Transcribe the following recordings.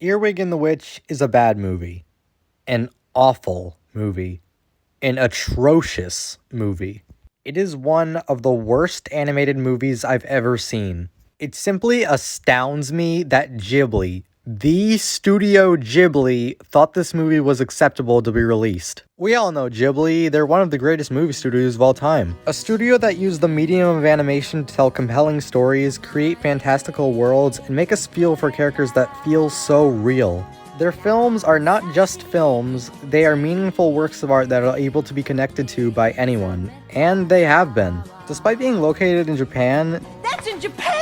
Earwig and the Witch is a bad movie. An awful movie. An atrocious movie. It is one of the worst animated movies I've ever seen. It simply astounds me that Ghibli, the Studio Ghibli, thought this movie was acceptable to be released. We all know Ghibli, they're one of the greatest movie studios of all time. A studio that used the medium of animation to tell compelling stories, create fantastical worlds, and make us feel for characters that feel so real. Their films are not just films, they are meaningful works of art that are able to be connected to by anyone. And they have been. Despite being located in Japan, That's in Japan!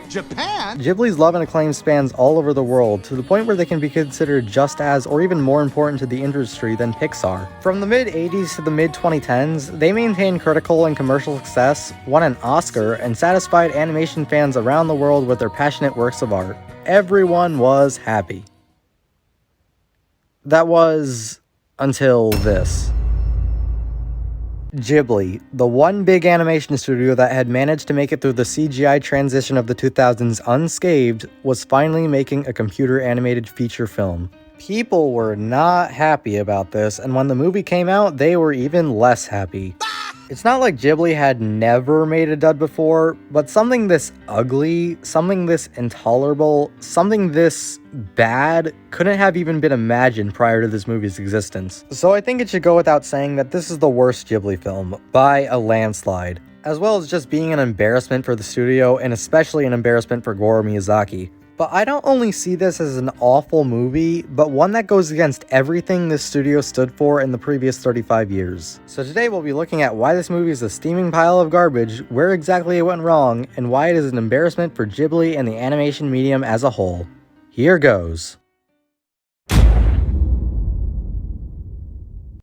Japan? Ghibli's love and acclaim spans all over the world, to the point where they can be considered just as, or even more important to the industry than Pixar. From the mid-80s to the mid-2010s, they maintained critical and commercial success, won an Oscar, and satisfied animation fans around the world with their passionate works of art. Everyone was happy. That was until this. Ghibli, the one big animation studio that had managed to make it through the CGI transition of the 2000s unscathed, was finally making a computer-animated feature film. People were not happy about this, and when the movie came out, they were even less happy. It's not like Ghibli had never made a dud before, but something this ugly, something this intolerable, something this bad couldn't have even been imagined prior to this movie's existence. So I think it should go without saying that this is the worst Ghibli film, by a landslide, as well as just being an embarrassment for the studio and especially an embarrassment for Goro Miyazaki. But I don't only see this as an awful movie, but one that goes against everything this studio stood for in the previous 35 years. So today we'll be looking at why this movie is a steaming pile of garbage, where exactly it went wrong, and why it is an embarrassment for Ghibli and the animation medium as a whole. Here goes.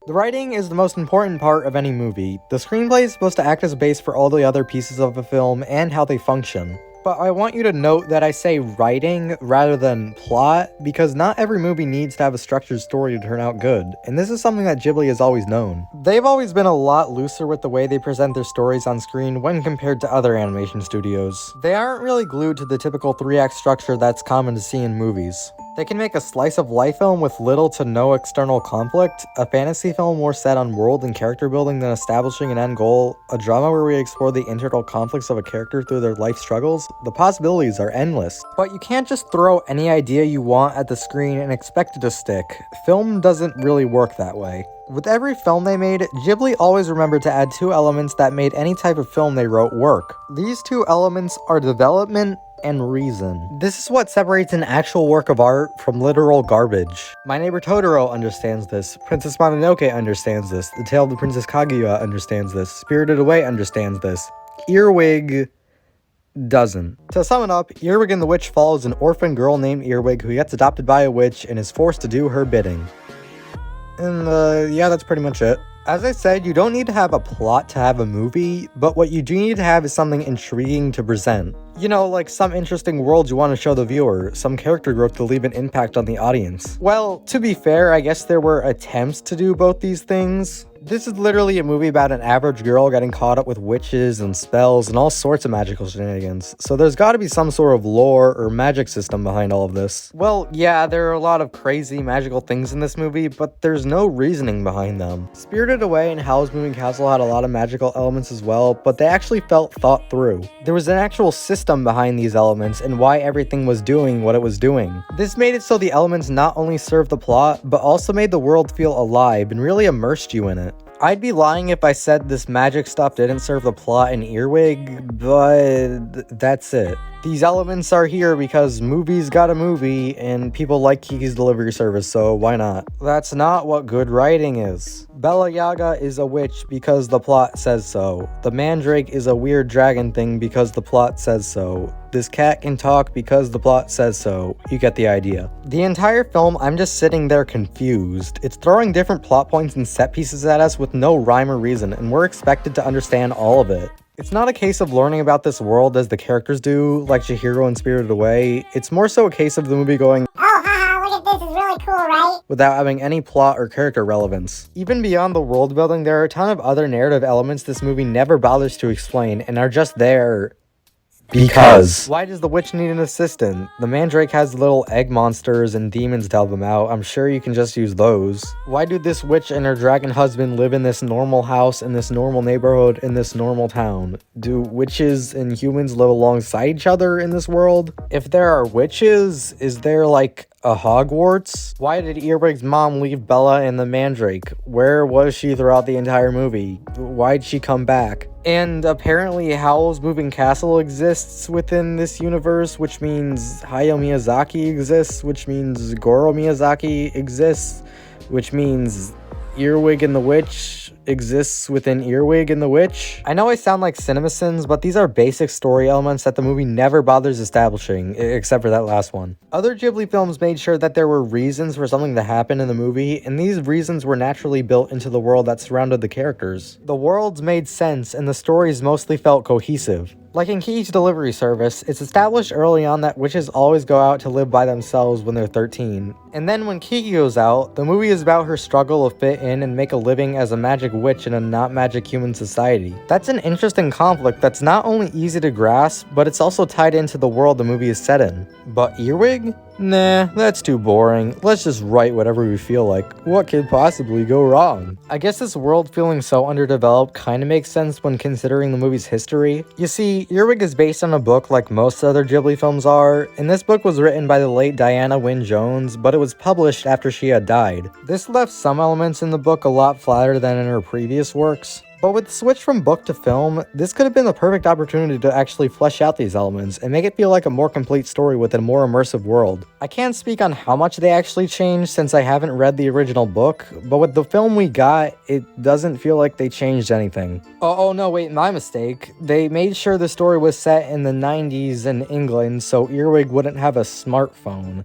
The writing is the most important part of any movie. The screenplay is supposed to act as a base for all the other pieces of a film and how they function. But I want you to note that I say writing rather than plot, because not every movie needs to have a structured story to turn out good, and this is something that Ghibli has always known. They've always been a lot looser with the way they present their stories on screen when compared to other animation studios. They aren't really glued to the typical 3-act structure that's common to see in movies. They can make a slice-of-life film with little to no external conflict, a fantasy film more set on world and character building than establishing an end goal, a drama where we explore the internal conflicts of a character through their life struggles. The possibilities are endless. But you can't just throw any idea you want at the screen and expect it to stick. Film doesn't really work that way. With every film they made, Ghibli always remembered to add 2 elements that made any type of film they wrote work. These 2 elements are development and reason. This is what separates an actual work of art from literal garbage. My Neighbor Totoro understands this, Princess Mononoke understands this, The Tale of the Princess Kaguya understands this, Spirited Away understands this. Earwig doesn't. To sum it up, Earwig and the Witch follows an orphan girl named Earwig who gets adopted by a witch and is forced to do her bidding. And yeah, that's pretty much it. As I said, you don't need to have a plot to have a movie, but what you do need to have is something intriguing to present. You know, like some interesting world you want to show the viewer, some character growth to leave an impact on the audience. Well, to be fair, I guess there were attempts to do both these things. This is literally a movie about an average girl getting caught up with witches and spells and all sorts of magical shenanigans, so there's gotta be some sort of lore or magic system behind all of this. Well, yeah, there are a lot of crazy magical things in this movie, but there's no reasoning behind them. Spirited Away and Howl's Moving Castle had a lot of magical elements as well, but they actually felt thought through. There was an actual system behind these elements and why everything was doing what it was doing. This made it so the elements not only served the plot, but also made the world feel alive and really immersed you in it. I'd be lying if I said this magic stuff didn't serve the plot in Earwig, but that's it. These elements are here because movies got a movie and people like Kiki's Delivery Service, so why not? That's not what good writing is. Bella Yaga is a witch because the plot says so. The Mandrake is a weird dragon thing because the plot says so. This cat can talk because the plot says so. You get the idea. The entire film, I'm just sitting there confused. It's throwing different plot points and set pieces at us with no rhyme or reason, and we're expected to understand all of it. It's not a case of learning about this world as the characters do, like Chihiro in Spirited Away. It's more so a case of the movie going, "Oh, haha, look at this, it's really cool, right?" without having any plot or character relevance. Even beyond the world building, there are a ton of other narrative elements this movie never bothers to explain and are just there Because. Why does the witch need an assistant? The mandrake has little egg monsters and demons to help them out. I'm sure you can just use those. Why do this witch and her dragon husband live in this normal house, in this normal neighborhood, in this normal town? Do witches and humans live alongside each other in this world? If there are witches, is there like a Hogwarts? Why did Earwig's mom leave Bella and the mandrake? Where was she throughout the entire movie? Why'd she come back? And apparently Howl's Moving Castle exists within this universe, which means Hayao Miyazaki exists, which means Goro Miyazaki exists, which means Earwig and the Witch exists within Earwig and the Witch. I know I sound like CinemaSins, but these are basic story elements that the movie never bothers establishing, except for that last one. Other Ghibli films made sure that there were reasons for something to happen in the movie, and these reasons were naturally built into the world that surrounded the characters. The worlds made sense, and the stories mostly felt cohesive. Like in Kiki's Delivery Service, it's established early on that witches always go out to live by themselves when they're 13. And then when Kiki goes out, the movie is about her struggle to fit in and make a living as a magic witch in a not magic human society. That's an interesting conflict that's not only easy to grasp, but it's also tied into the world the movie is set in. But Earwig? Nah, that's too boring. Let's just write whatever we feel like. What could possibly go wrong? I guess this world feeling so underdeveloped kinda makes sense when considering the movie's history. You see, Earwig is based on a book like most other Ghibli films are, and this book was written by the late Diana Wynne Jones, but it was published after she had died. This left some elements in the book a lot flatter than in her previous works. But with the switch from book to film, this could have been the perfect opportunity to actually flesh out these elements and make it feel like a more complete story with a more immersive world. I can't speak on how much they actually changed since I haven't read the original book, but with the film we got, it doesn't feel like they changed anything. Oh no, wait, my mistake. They made sure the story was set in the 90s in England so Earwig wouldn't have a smartphone.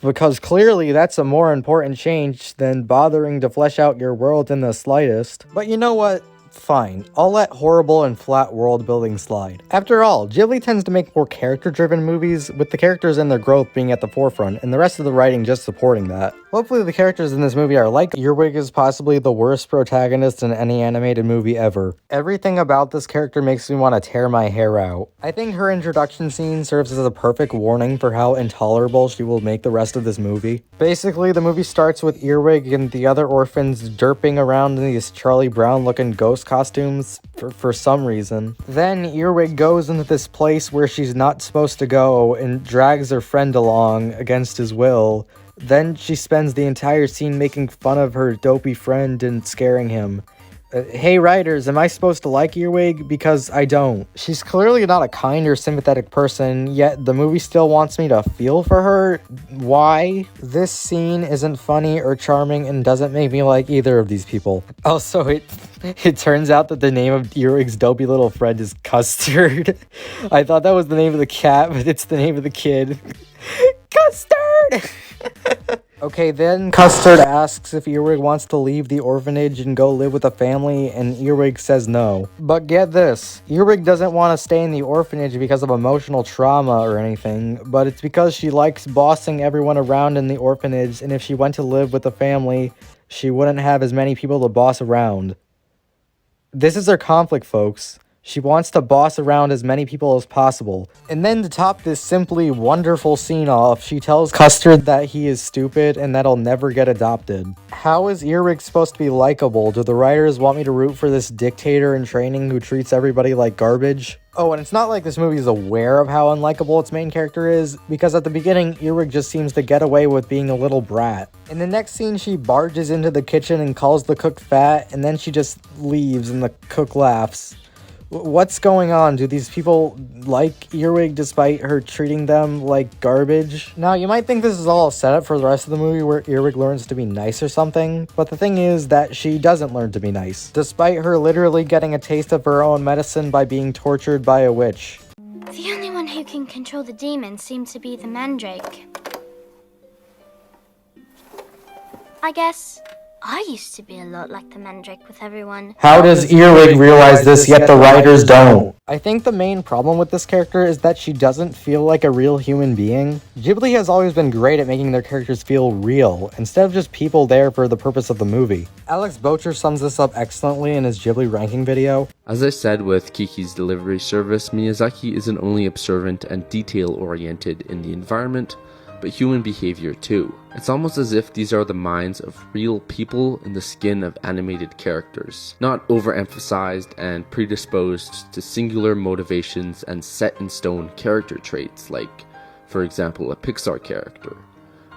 Because clearly that's a more important change than bothering to flesh out your world in the slightest. But you know what? Fine, I'll let horrible and flat world building slide. After all, Ghibli tends to make more character-driven movies, with the characters and their growth being at the forefront, and the rest of the writing just supporting that. Hopefully the characters in this movie are like Earwig is possibly the worst protagonist in any animated movie ever. Everything about this character makes me want to tear my hair out. I think her introduction scene serves as a perfect warning for how intolerable she will make the rest of this movie. Basically, the movie starts with Earwig and the other orphans derping around in these Charlie Brown looking ghost costumes for some reason. Then Earwig goes into this place where she's not supposed to go and drags her friend along against his will. Then she spends the entire scene making fun of her dopey friend and scaring him. Hey writers, am I supposed to like Earwig? Because I don't. She's clearly not a kind or sympathetic person, yet the movie still wants me to feel for her. Why? This scene isn't funny or charming and doesn't make me like either of these people. Also, it turns out that the name of Earwig's dopey little friend is Custard. I thought that was the name of the cat, but it's the name of the kid. Custard! Okay, then Custard asks if Earwig wants to leave the orphanage and go live with a family, and Earwig says no. But get this, Earwig doesn't want to stay in the orphanage because of emotional trauma or anything, but it's because she likes bossing everyone around in the orphanage, and if she went to live with a family, she wouldn't have as many people to boss around. This is her conflict, folks. She wants to boss around as many people as possible. And then to top this simply wonderful scene off, she tells Custard that he is stupid and that he'll never get adopted. How is Earwig supposed to be likable? Do the writers want me to root for this dictator in training who treats everybody like garbage? Oh, and it's not like this movie is aware of how unlikable its main character is, because at the beginning, Earwig just seems to get away with being a little brat. In the next scene, she barges into the kitchen and calls the cook fat, and then she just leaves and the cook laughs. What's going on? Do these people like Earwig despite her treating them like garbage? Now, you might think this is all a setup for the rest of the movie where Earwig learns to be nice or something, but the thing is that she doesn't learn to be nice, despite her literally getting a taste of her own medicine by being tortured by a witch. The only one who can control the demons seems to be the mandrake. I guess I used to be a lot like the mandrake with everyone. How does Earwig realize this yet the writers don't? I think the main problem with this character is that she doesn't feel like a real human being. Ghibli has always been great at making their characters feel real, instead of just people there for the purpose of the movie. Alex Bocher sums this up excellently in his Ghibli ranking video. As I said with Kiki's delivery service, Miyazaki isn't only observant and detail-oriented in the environment, but human behavior too. It's almost as if these are the minds of real people in the skin of animated characters, not overemphasized and predisposed to singular motivations and set-in-stone character traits like, for example, a Pixar character,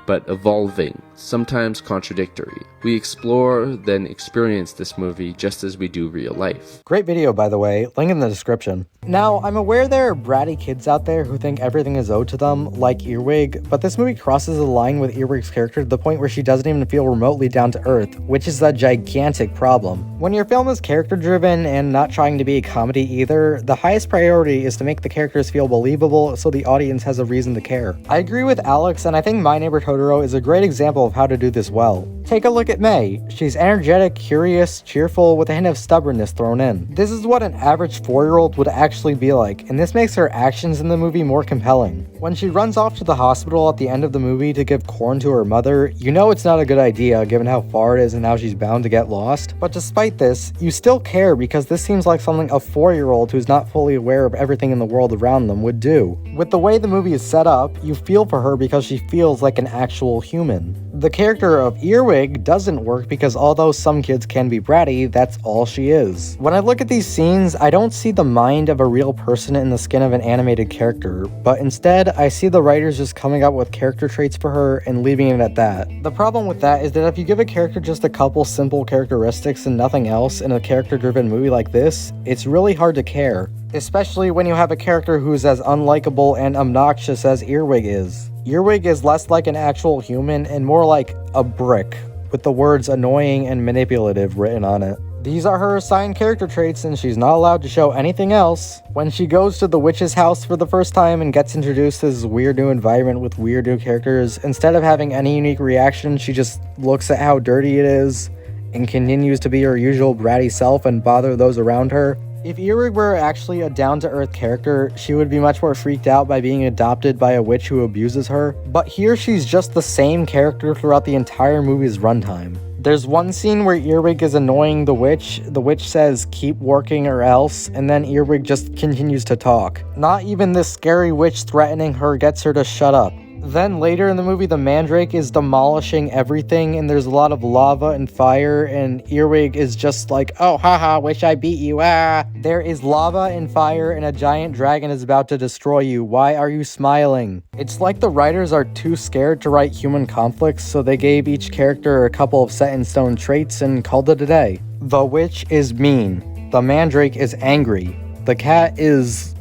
but evolving, sometimes contradictory. We explore, then experience this movie just as we do real life. Great video, by the way, link in the description. Now, I'm aware there are bratty kids out there who think everything is owed to them, like Earwig, but this movie crosses the line with Earwig's character to the point where she doesn't even feel remotely down to earth, which is a gigantic problem. When your film is character-driven and not trying to be a comedy either, the highest priority is to make the characters feel believable so the audience has a reason to care. I agree with Alex, and I think My Neighbor Totoro is a great example of how to do this well. Take a look at May. She's energetic, curious, cheerful, with a hint of stubbornness thrown in. This is what an average 4-year-old would actually be like, and this makes her actions in the movie more compelling. When she runs off to the hospital at the end of the movie to give corn to her mother, you know it's not a good idea given how far it is and how she's bound to get lost. But despite this, you still care because this seems like something a 4-year-old who's not fully aware of everything in the world around them would do. With the way the movie is set up, you feel for her because she feels like an actual human. The character of Earwig doesn't work because although some kids can be bratty, that's all she is. When I look at these scenes, I don't see the mind of a real person in the skin of an animated character, but instead, I see the writers just coming up with character traits for her and leaving it at that. The problem with that is that if you give a character just a couple simple characteristics and nothing else in a character-driven movie like this, it's really hard to care. Especially when you have a character who's as unlikable and obnoxious as Earwig is. Earwig is less like an actual human and more like a brick, with the words annoying and manipulative written on it. These are her assigned character traits and she's not allowed to show anything else. When she goes to the witch's house for the first time and gets introduced to this weird new environment with weird new characters, instead of having any unique reaction, she just looks at how dirty it is and continues to be her usual bratty self and bother those around her. If Earwig were actually a down-to-earth character, she would be much more freaked out by being adopted by a witch who abuses her, but here she's just the same character throughout the entire movie's runtime. There's one scene where Earwig is annoying the witch says keep working or else, and then Earwig just continues to talk. Not even this scary witch threatening her gets her to shut up. Then later in the movie, the Mandrake is demolishing everything and there's a lot of lava and fire and Earwig is just like, oh haha, wish I beat you, ah. There is lava and fire and a giant dragon is about to destroy you. Why are you smiling? It's like the writers are too scared to write human conflicts, so they gave each character a couple of set-in-stone traits and called it a day. The witch is mean. The Mandrake is angry. The cat is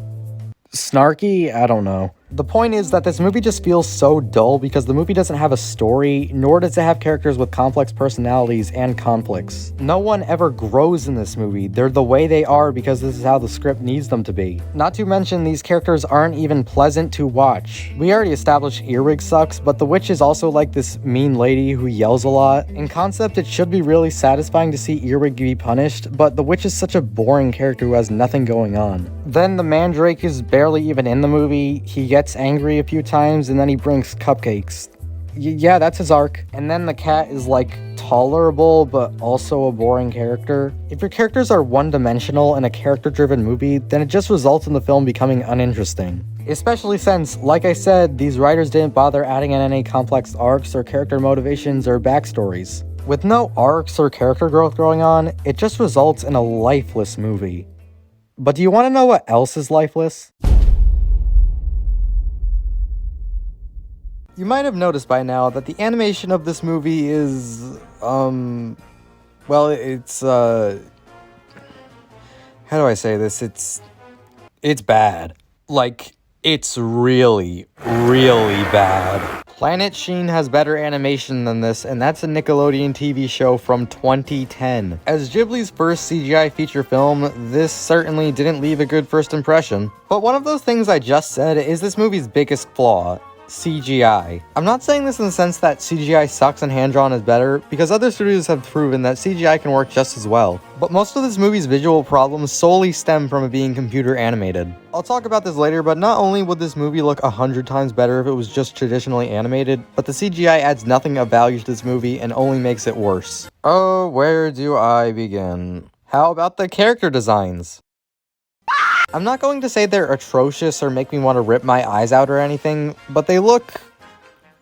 snarky? I don't know. The point is that this movie just feels so dull because the movie doesn't have a story, nor does it have characters with complex personalities and conflicts. No one ever grows in this movie. They're the way they are because this is how the script needs them to be. Not to mention, these characters aren't even pleasant to watch. We already established Earwig sucks, but the witch is also like this mean lady who yells a lot. In concept, it should be really satisfying to see Earwig be punished, but the witch is such a boring character who has nothing going on. Then the Mandrake is barely even in the movie. He gets angry a few times and then he brings cupcakes. Yeah, that's his arc. And then the cat is like tolerable but also a boring character. If your characters are one-dimensional in a character-driven movie, then it just results in the film becoming uninteresting. Especially since, like I said, these writers didn't bother adding in any complex arcs or character motivations or backstories. With no arcs or character growth going on, it just results in a lifeless movie. But do you want to know what else is lifeless? You might have noticed by now that the animation of this movie is, well, it's, how do I say this? It's bad. Like, it's really, really bad. Planet Sheen has better animation than this, and that's a Nickelodeon TV show from 2010. As Ghibli's first CGI feature film, this certainly didn't leave a good first impression. But one of those things I just said is this movie's biggest flaw. CGI. I'm not saying this in the sense that CGI sucks and hand-drawn is better, because other studios have proven that CGI can work just as well. But most of this movie's visual problems solely stem from it being computer animated. I'll talk about this later, but not only would this movie look 100 times better if it was just traditionally animated, but the CGI adds nothing of value to this movie and only makes it worse. Oh, where do I begin? How about the character designs? I'm not going to say they're atrocious or make me want to rip my eyes out or anything, but they look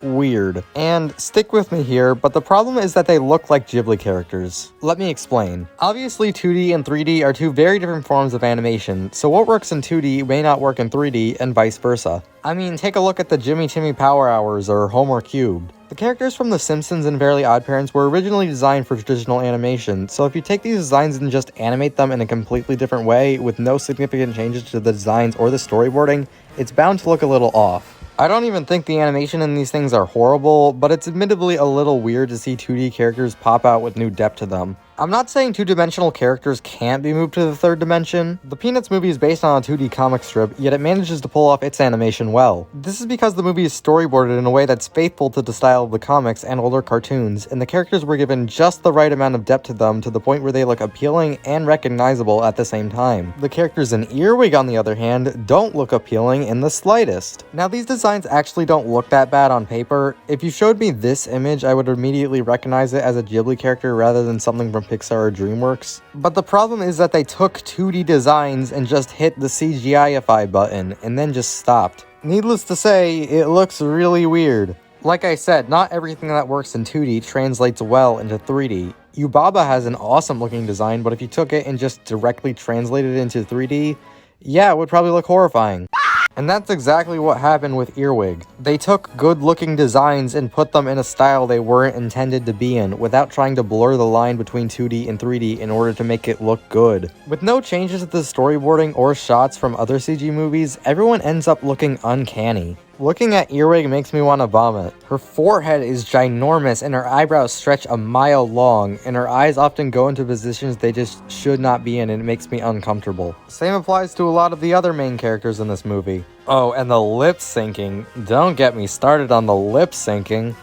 weird. And stick with me here, but the problem is that they look like Ghibli characters. Let me explain. Obviously 2D and 3D are two very different forms of animation, so what works in 2D may not work in 3D and vice versa. I mean, take a look at the Jimmy Timmy Power Hours or Homer Cubed. The characters from The Simpsons and Fairly OddParents were originally designed for traditional animation, so if you take these designs and just animate them in a completely different way with no significant changes to the designs or the storyboarding, it's bound to look a little off. I don't even think the animation in these things are horrible, but it's admittedly a little weird to see 2D characters pop out with new depth to them. I'm not saying two-dimensional characters can't be moved to the third dimension. The Peanuts movie is based on a 2D comic strip, yet it manages to pull off its animation well. This is because the movie is storyboarded in a way that's faithful to the style of the comics and older cartoons, and the characters were given just the right amount of depth to them to the point where they look appealing and recognizable at the same time. The characters in Earwig, on the other hand, don't look appealing in the slightest. Now, these designs actually don't look that bad on paper. If you showed me this image, I would immediately recognize it as a Ghibli character rather than something from Pixar or DreamWorks. But the problem is that they took 2D designs and just hit the CGIify button and then just stopped. Needless to say, it looks really weird. Like I said, not everything that works in 2D translates well into 3D. Yubaba has an awesome looking design, but if you took it and just directly translated it into 3D, yeah, it would probably look horrifying. And that's exactly what happened with Earwig. They took good-looking designs and put them in a style they weren't intended to be in, without trying to blur the line between 2D and 3D in order to make it look good. With no changes to the storyboarding or shots from other CG movies, everyone ends up looking uncanny. Looking at Earwig makes me want to vomit. Her forehead is ginormous and her eyebrows stretch a mile long, and her eyes often go into positions they just should not be in, and it makes me uncomfortable. Same applies to a lot of the other main characters in this movie. Oh, and the lip syncing. Don't get me started on the lip syncing.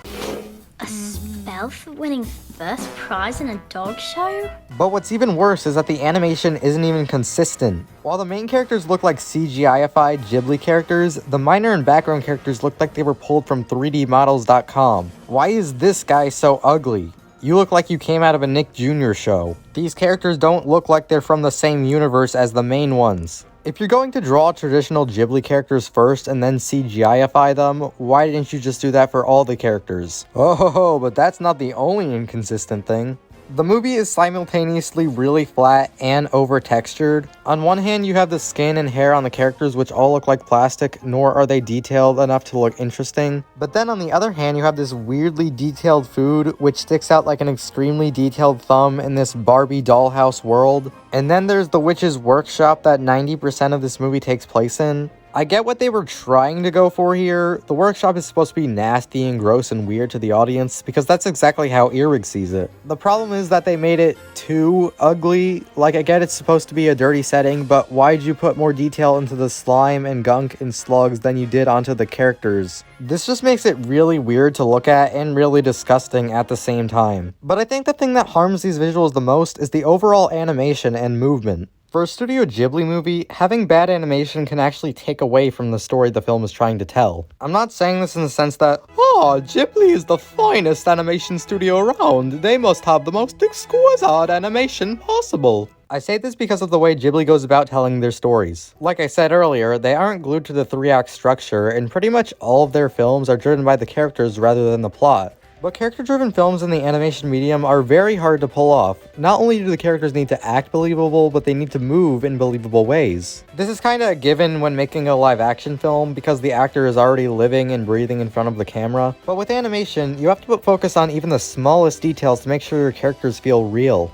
A spell for winning first prize in a dog show? But what's even worse is that the animation isn't even consistent. While the main characters look like CGI-ified Ghibli characters, the minor and background characters look like they were pulled from 3dmodels.com. Why is this guy so ugly? You look like you came out of a Nick Jr. show. These characters don't look like they're from the same universe as the main ones. If you're going to draw traditional Ghibli characters first and then CGI-ify them, why didn't you just do that for all the characters? Oh, but that's not the only inconsistent thing. The movie is simultaneously really flat and over-textured. On one hand, you have the skin and hair on the characters which all look like plastic, nor are they detailed enough to look interesting. But then on the other hand, you have this weirdly detailed food which sticks out like an extremely detailed thumb in this Barbie dollhouse world. And then there's the witch's workshop that 90% of this movie takes place in. I get what they were trying to go for here. The workshop is supposed to be nasty and gross and weird to the audience, because that's exactly how Earwig sees it. The problem is that they made it too ugly. Like, I get it's supposed to be a dirty setting, but why'd you put more detail into the slime and gunk and slugs than you did onto the characters? This just makes it really weird to look at and really disgusting at the same time. But I think the thing that harms these visuals the most is the overall animation and movement. For a Studio Ghibli movie, having bad animation can actually take away from the story the film is trying to tell. I'm not saying this in the sense that, oh, Ghibli is the finest animation studio around. They must have the most exquisite animation possible. I say this because of the way Ghibli goes about telling their stories. Like I said earlier, they aren't glued to the 3-act structure, and pretty much all of their films are driven by the characters rather than the plot. But character-driven films in the animation medium are very hard to pull off. Not only do the characters need to act believable, but they need to move in believable ways. This is kinda a given when making a live-action film, because the actor is already living and breathing in front of the camera. But with animation, you have to put focus on even the smallest details to make sure your characters feel real.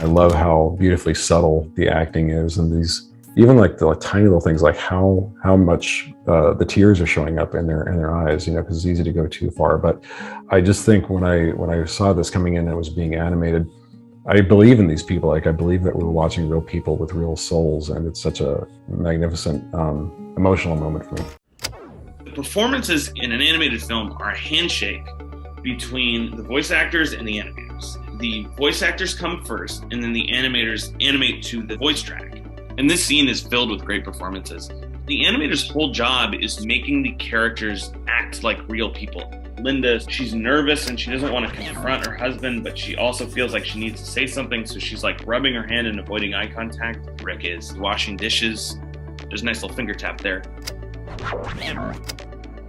I love how beautifully subtle the acting is, and these even like the tiny little things, like how much the tears are showing up in their eyes, you know, because it's easy to go too far. But I just think when I saw this coming in and it was being animated, I believe in these people. Like, I believe that we're watching real people with real souls, and it's such a magnificent emotional moment for me. The performances in an animated film are a handshake between the voice actors and the animators. The voice actors come first, and then the animators animate to the voice track. And this scene is filled with great performances. The animator's whole job is making the characters act like real people. Linda, she's nervous and she doesn't want to confront her husband, but she also feels like she needs to say something, so she's like rubbing her hand and avoiding eye contact. Rick is washing dishes. There's a nice little finger tap there.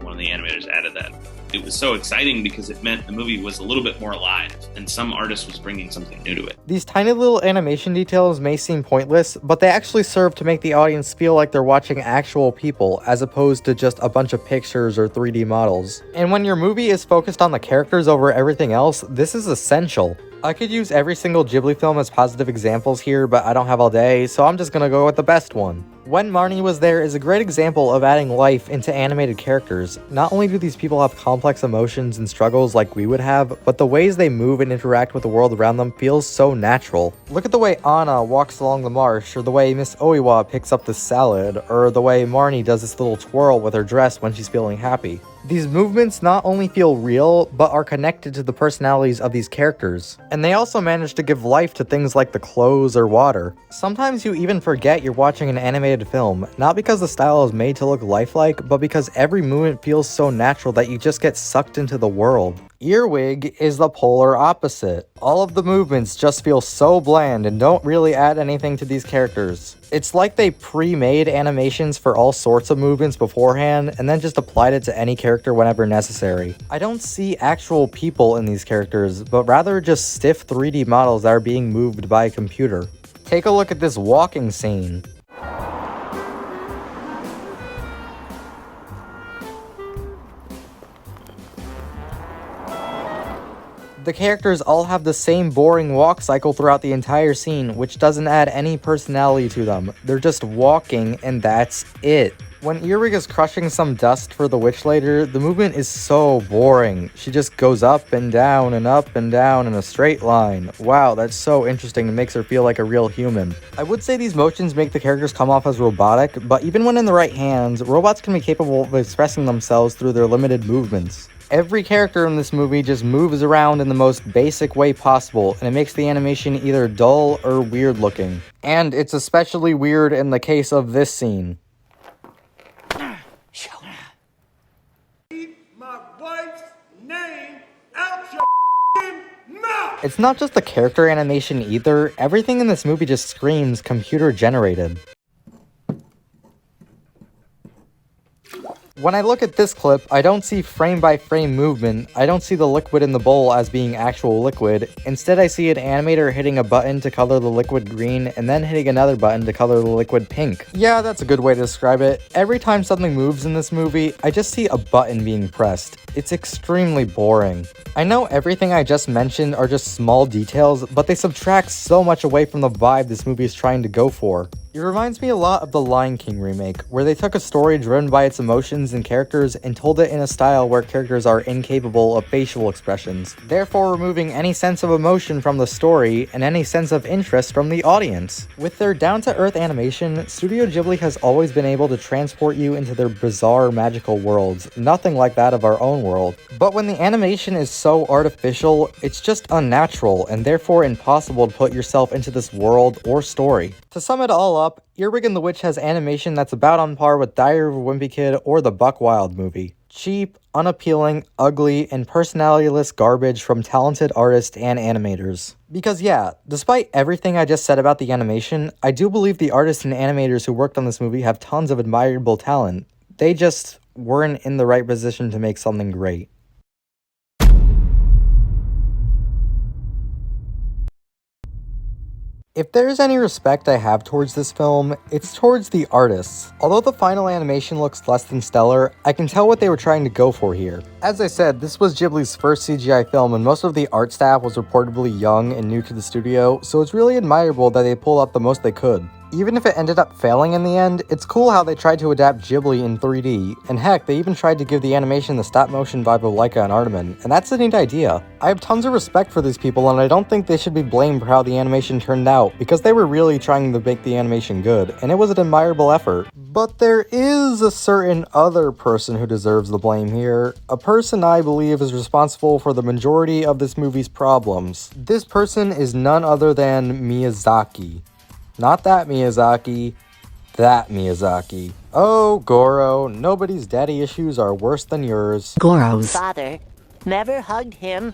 One of the animators added that. It was so exciting because it meant the movie was a little bit more alive, and some artist was bringing something new to it. These tiny little animation details may seem pointless, but they actually serve to make the audience feel like they're watching actual people, as opposed to just a bunch of pictures or 3D models. And when your movie is focused on the characters over everything else, this is essential. I could use every single Ghibli film as positive examples here, but I don't have all day, so I'm just gonna go with the best one. When Marnie Was There is a great example of adding life into animated characters. Not only do these people have complex emotions and struggles like we would have, but the ways they move and interact with the world around them feels so natural. Look at the way Anna walks along the marsh, or the way Miss Oiwa picks up the salad, or the way Marnie does this little twirl with her dress when she's feeling happy. These movements not only feel real, but are connected to the personalities of these characters. And they also manage to give life to things like the clothes or water. Sometimes you even forget you're watching an animated film, not because the style is made to look lifelike, but because every movement feels so natural that you just get sucked into the world. Earwig is the polar opposite. All of the movements just feel so bland and don't really add anything to these characters. It's like they pre-made animations for all sorts of movements beforehand and then just applied it to any character whenever necessary. I don't see actual people in these characters, but rather just stiff 3D models that are being moved by a computer. Take a look at this walking scene. The characters all have the same boring walk cycle throughout the entire scene, which doesn't add any personality to them. They're just walking, and that's it. When Earwig is crushing some dust for the witch later, the movement is so boring. She just goes up and down in a straight line. Wow, that's so interesting and makes her feel like a real human. I would say these motions make the characters come off as robotic, but even when in the right hands, robots can be capable of expressing themselves through their limited movements. Every character in this movie just moves around in the most basic way possible, and it makes the animation either dull or weird looking. And it's especially weird in the case of this scene. Keep my wife's name out your mouth! It's not just the character animation either, everything in this movie just screams computer generated. When I look at this clip, I don't see frame-by-frame movement. I don't see the liquid in the bowl as being actual liquid. Instead, I see an animator hitting a button to color the liquid green, and then hitting another button to color the liquid pink. Yeah, that's a good way to describe it. Every time something moves in this movie, I just see a button being pressed. It's extremely boring. I know everything I just mentioned are just small details, but they subtract so much away from the vibe this movie is trying to go for. It reminds me a lot of the Lion King remake, where they took a story driven by its emotions and characters and told it in a style where characters are incapable of facial expressions, therefore removing any sense of emotion from the story and any sense of interest from the audience. With their down-to-earth animation, Studio Ghibli has always been able to transport you into their bizarre magical worlds, nothing like that of our own world. But when the animation is so artificial, it's just unnatural and therefore impossible to put yourself into this world or story. To sum it all up, Earwig and the Witch has animation that's about on par with Diary of a Wimpy Kid or the Buck Wild movie. Cheap, unappealing, ugly, and personalityless garbage from talented artists and animators. Because yeah, despite everything I just said about the animation, I do believe the artists and animators who worked on this movie have tons of admirable talent. They just weren't in the right position to make something great. If there's any respect I have towards this film, it's towards the artists. Although the final animation looks less than stellar, I can tell what they were trying to go for here. As I said, this was Ghibli's first CGI film and most of the art staff was reportedly young and new to the studio, so it's really admirable that they pulled out the most they could. Even if it ended up failing in the end, it's cool how they tried to adapt Ghibli in 3D, and heck, they even tried to give the animation the stop-motion vibe of Laika and Artemin, and that's a neat idea. I have tons of respect for these people, and I don't think they should be blamed for how the animation turned out, because they were really trying to make the animation good, and it was an admirable effort. But there is a certain other person who deserves the blame here, a person I believe is responsible for the majority of this movie's problems. This person is none other than Miyazaki. Not that Miyazaki, that Miyazaki. Oh, Goro, nobody's daddy issues are worse than yours. Goro's father never hugged him.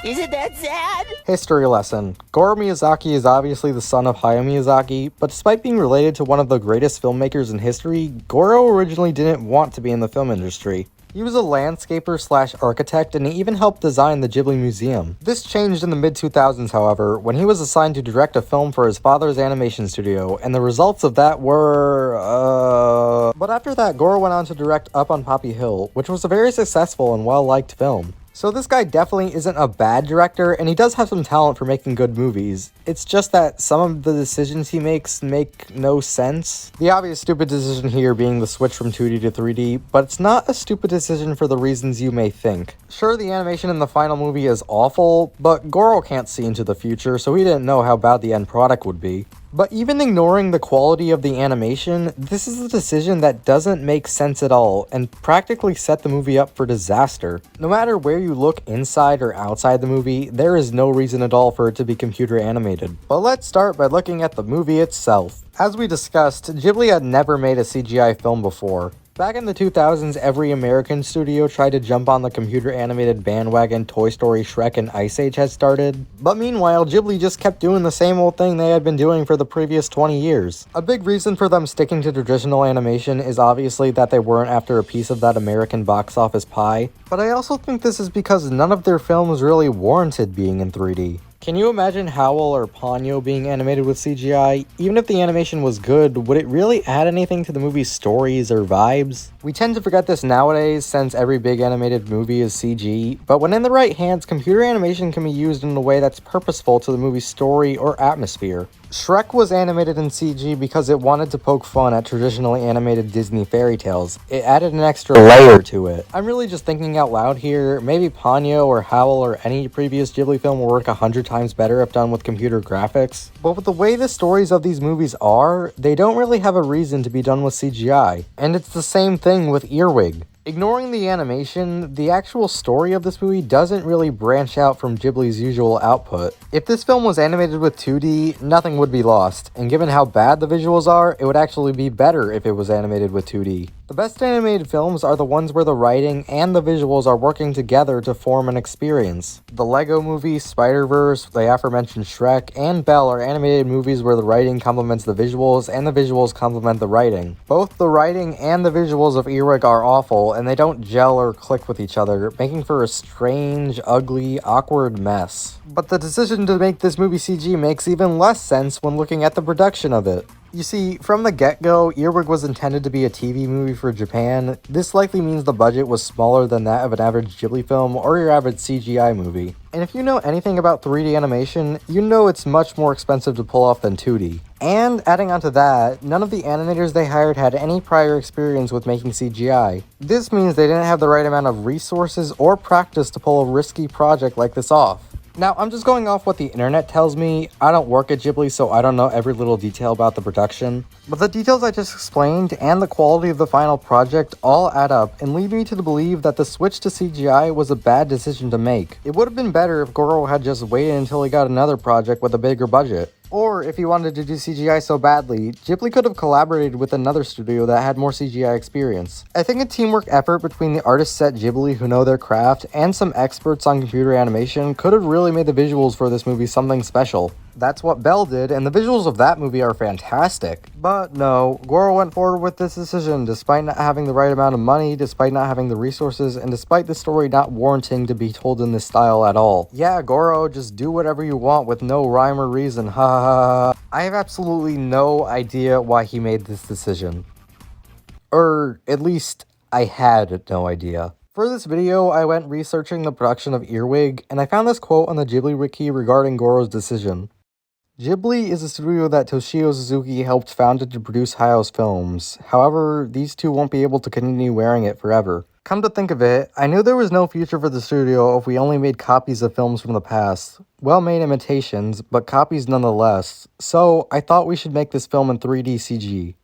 Isn't that sad? History lesson. Goro Miyazaki is obviously the son of Hayao Miyazaki, but despite being related to one of the greatest filmmakers in history, Goro originally didn't want to be in the film industry. He was a landscaper slash architect, and he even helped design the Ghibli Museum. This changed in the mid-2000s, however, when he was assigned to direct a film for his father's animation studio, and the results of that were, But after that, Goro went on to direct Up on Poppy Hill, which was a very successful and well-liked film. So this guy definitely isn't a bad director, and he does have some talent for making good movies. It's just that some of the decisions he makes make no sense. The obvious stupid decision here being the switch from 2D to 3D, but it's not a stupid decision for the reasons you may think. Sure, the animation in the final movie is awful, but Goro can't see into the future, so he didn't know how bad the end product would be. But even ignoring the quality of the animation, this is a decision that doesn't make sense at all, and practically set the movie up for disaster. No matter where you look inside or outside the movie, there is no reason at all for it to be computer animated. But let's start by looking at the movie itself. As we discussed, Ghibli had never made a CGI film before. Back in the 2000s, every American studio tried to jump on the computer-animated bandwagon Toy Story, Shrek, and Ice Age had started. But meanwhile, Ghibli just kept doing the same old thing they had been doing for the previous 20 years. A big reason for them sticking to traditional animation is obviously that they weren't after a piece of that American box office pie, but I also think this is because none of their films really warranted being in 3D. Can you imagine Howl or Ponyo being animated with CGI? Even if the animation was good, would it really add anything to the movie's stories or vibes? We tend to forget this nowadays since every big animated movie is CG, but when in the right hands, computer animation can be used in a way that's purposeful to the movie's story or atmosphere. Shrek was animated in CG because it wanted to poke fun at traditionally animated Disney fairy tales. It added an extra layer to it. I'm really just thinking out loud here. Maybe Ponyo or Howl or any previous Ghibli film will work 100 times better if done with computer graphics. But with the way the stories of these movies are, they don't really have a reason to be done with CGI. And it's the same thing with Earwig. Ignoring the animation, the actual story of this movie doesn't really branch out from Ghibli's usual output. If this film was animated with 2D, nothing would be lost, and given how bad the visuals are, it would actually be better if it was animated with 2D. The best animated films are the ones where the writing and the visuals are working together to form an experience. The Lego Movie, Spider-Verse, the aforementioned Shrek, and Belle are animated movies where the writing complements the visuals and the visuals complement the writing. Both the writing and the visuals of Earwig are awful, and they don't gel or click with each other, making for a strange, ugly, awkward mess. But the decision to make this movie CG makes even less sense when looking at the production of it. You see, from the get-go, Earwig was intended to be a TV movie for Japan. This likely means the budget was smaller than that of an average Ghibli film or your average CGI movie. And if you know anything about 3D animation, you know it's much more expensive to pull off than 2D. And adding on to that, none of the animators they hired had any prior experience with making CGI. This means they didn't have the right amount of resources or practice to pull a risky project like this off. Now, I'm just going off what the internet tells me. I don't work at Ghibli, so I don't know every little detail about the production. But the details I just explained and the quality of the final project all add up and lead me to believe that the switch to CGI was a bad decision to make. It would have been better if Goro had just waited until he got another project with a bigger budget. Or, if he wanted to do CGI so badly, Ghibli could have collaborated with another studio that had more CGI experience. I think a teamwork effort between the artists at Ghibli who know their craft and some experts on computer animation could have really made the visuals for this movie something special. That's what Belle did, and the visuals of that movie are fantastic. But no, Goro went forward with this decision despite not having the right amount of money, despite not having the resources, and despite the story not warranting to be told in this style at all. Yeah, Goro, just do whatever you want with no rhyme or reason, ha ha ha. I have absolutely no idea why he made this decision. Or, at least, I had no idea. For this video, I went researching the production of Earwig, and I found this quote on the Ghibli Wiki regarding Goro's decision. Ghibli is a studio that Toshio Suzuki helped founded to produce Hayao's films. However, these two won't be able to continue wearing it forever. Come to think of it, I knew there was no future for the studio if we only made copies of films from the past. Well-made imitations, but copies nonetheless. So, I thought we should make this film in 3D CG.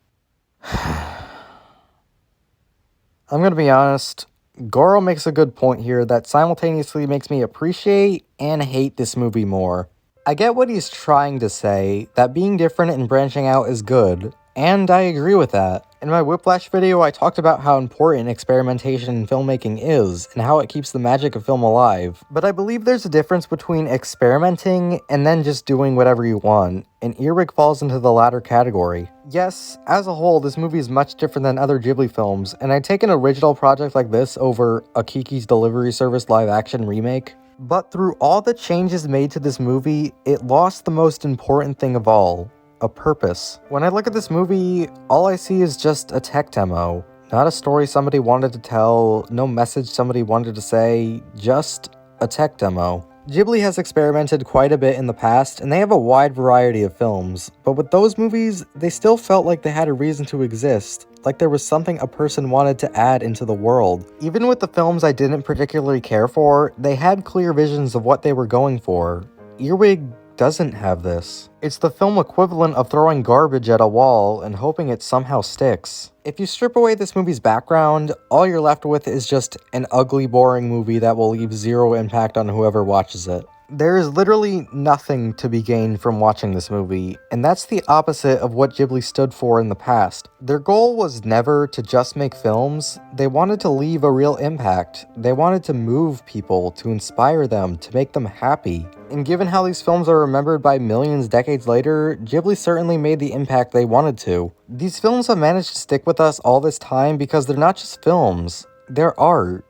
I'm gonna be honest, Goro makes a good point here that simultaneously makes me appreciate and hate this movie more. I get what he's trying to say, that being different and branching out is good, and I agree with that. In my Whiplash video, I talked about how important experimentation in filmmaking is, and how it keeps the magic of film alive. But I believe there's a difference between experimenting and then just doing whatever you want, and Earwig falls into the latter category. Yes, as a whole, this movie is much different than other Ghibli films, and I'd take an original project like this over a Kiki's Delivery Service live-action remake. But through all the changes made to this movie, it lost the most important thing of all, a purpose. When I look at this movie, all I see is just a tech demo. Not a story somebody wanted to tell, no message somebody wanted to say, just a tech demo. Ghibli has experimented quite a bit in the past, and they have a wide variety of films, but with those movies, they still felt like they had a reason to exist, like there was something a person wanted to add into the world. Even with the films I didn't particularly care for, they had clear visions of what they were going for. Earwig doesn't have this. It's the film equivalent of throwing garbage at a wall and hoping it somehow sticks. If you strip away this movie's background, all you're left with is just an ugly, boring movie that will leave zero impact on whoever watches it. There is literally nothing to be gained from watching this movie, and that's the opposite of what Ghibli stood for in the past. Their goal was never to just make films, they wanted to leave a real impact. They wanted to move people, to inspire them, to make them happy. And given how these films are remembered by millions decades later, Ghibli certainly made the impact they wanted to. These films have managed to stick with us all this time because they're not just films, they're art.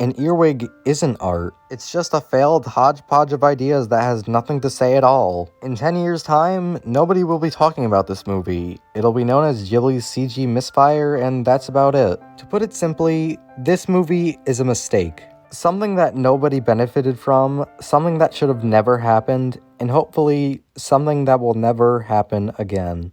And Earwig isn't art. It's just a failed hodgepodge of ideas that has nothing to say at all. In 10 years' time, nobody will be talking about this movie. It'll be known as Ghibli's CG misfire, and that's about it. To put it simply, this movie is a mistake. Something that nobody benefited from, something that should have never happened, and hopefully, something that will never happen again.